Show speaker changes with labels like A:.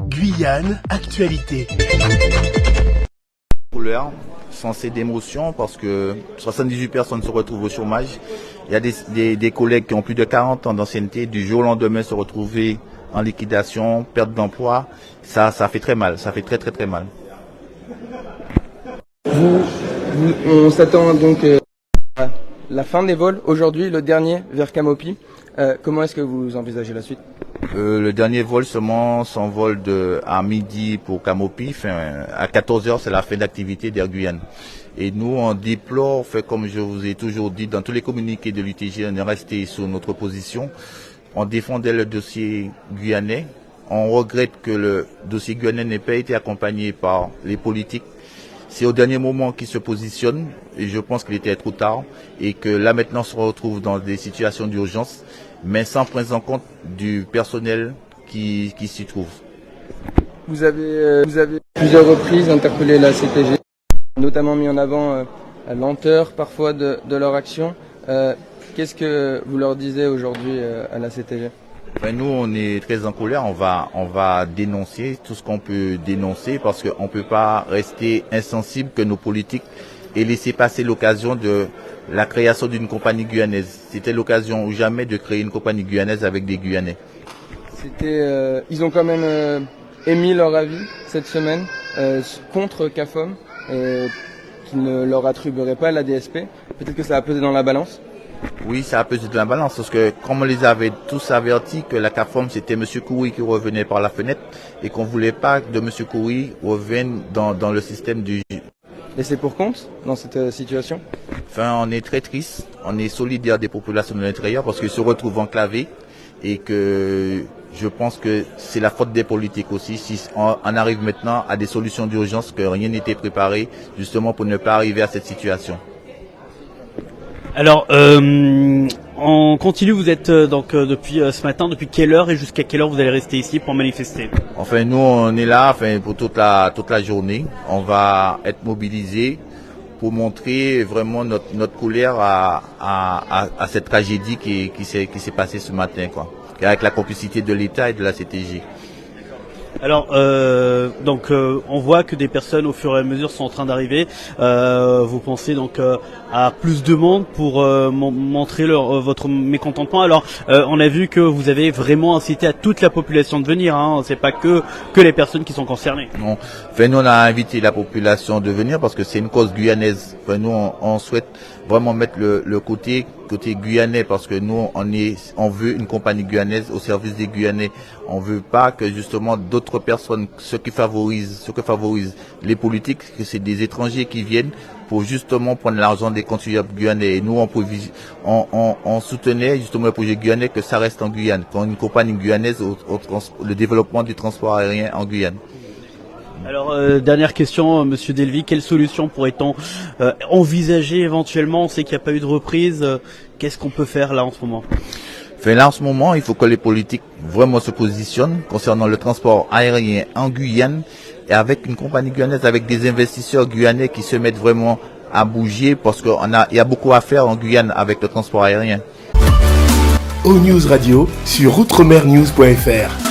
A: Guyane, actualité.
B: Couleur, sensé d'émotion parce que 78 personnes se retrouvent au chômage. Il y a des collègues qui ont plus de 40 ans d'ancienneté, du jour au lendemain se retrouver en liquidation, perte d'emploi. Ça fait très mal, ça fait très mal.
C: On s'attend donc à la fin des vols aujourd'hui, le dernier vers Camopi. Comment est-ce que vous envisagez la suite ?
B: Le dernier vol seulement s'envole à midi pour Camopi. À 14h, c'est la fin d'activité d'Air Guyane. Et nous, on déplore, comme je vous ai toujours dit, dans tous les communiqués de l'UTG, on est resté sur notre position. On défendait le dossier guyanais. On regrette que le dossier guyanais n'ait pas été accompagné par les politiques. C'est au dernier moment qu'ils se positionnent, et je pense qu'il était trop tard, et que là maintenant on se retrouve dans des situations d'urgence, mais sans prendre en compte du personnel qui s'y trouve.
C: Vous avez plusieurs reprises interpellé la CTG, notamment mis en avant la lenteur parfois de leur action. Qu'est-ce que vous leur disiez aujourd'hui à la CTG ?
B: Nous, on est très en colère. On va dénoncer tout ce qu'on peut dénoncer parce qu'on ne peut pas rester insensible que nos politiques aient laissé passer l'occasion de la création d'une compagnie guyanaise. C'était l'occasion ou jamais de créer une compagnie guyanaise avec des Guyanais.
C: Ils ont quand même émis leur avis cette semaine contre CAFOM, qui ne leur attribuerait pas la DSP. Peut-être que ça a pesé dans la balance.
B: Oui, ça a pesé de la balance parce que comme on les avait tous avertis que la CAFOM c'était M. Kouri qui revenait par la fenêtre et qu'on ne voulait pas de M. Kouri revienne dans le système du...
C: Et c'est pour compte dans cette situation ?
B: On est très triste, on est solidaire des populations de l'intérieur parce qu'ils se retrouvent enclavés et que je pense que c'est la faute des politiques aussi si on arrive maintenant à des solutions d'urgence que rien n'était préparé justement pour ne pas arriver à cette situation.
D: Alors, on continue, vous êtes depuis ce matin, depuis quelle heure et jusqu'à quelle heure vous allez rester ici pour manifester ?
B: Nous on est là pour toute la journée. On va être mobilisés pour montrer vraiment notre colère à cette tragédie qui s'est passée ce matin, avec la complicité de l'État et de la CTG.
D: Alors, on voit que des personnes au fur et à mesure sont en train d'arriver. Vous pensez donc à plus de monde pour montrer votre mécontentement. Alors, on a vu que vous avez vraiment incité à toute la population de venir. C'est pas que les personnes qui sont concernées. Non,
B: nous on a invité la population de venir parce que c'est une cause guyanaise. Nous on souhaite vraiment mettre le côté guyanais parce que nous on veut une compagnie guyanaise au service des Guyanais. On veut pas que justement d'autres personnes, ce que favorisent les politiques, que c'est des étrangers qui viennent pour justement prendre l'argent des contribuables guyanais. Et nous on soutenait justement le projet guyanais que ça reste en Guyane, qu'on ait une compagnie guyanaise le développement du transport aérien en Guyane.
D: Alors, dernière question, Monsieur Delvy, quelle solution pourrait-on envisager éventuellement ? On sait qu'il n'y a pas eu de reprise. Qu'est-ce qu'on peut faire là en ce moment ?
B: Là en ce moment, il faut que les politiques vraiment se positionnent concernant le transport aérien en Guyane et avec une compagnie guyanaise, avec des investisseurs guyanais qui se mettent vraiment à bouger parce qu'il y a beaucoup à faire en Guyane avec le transport aérien.
A: O News Radio sur outremernews.fr.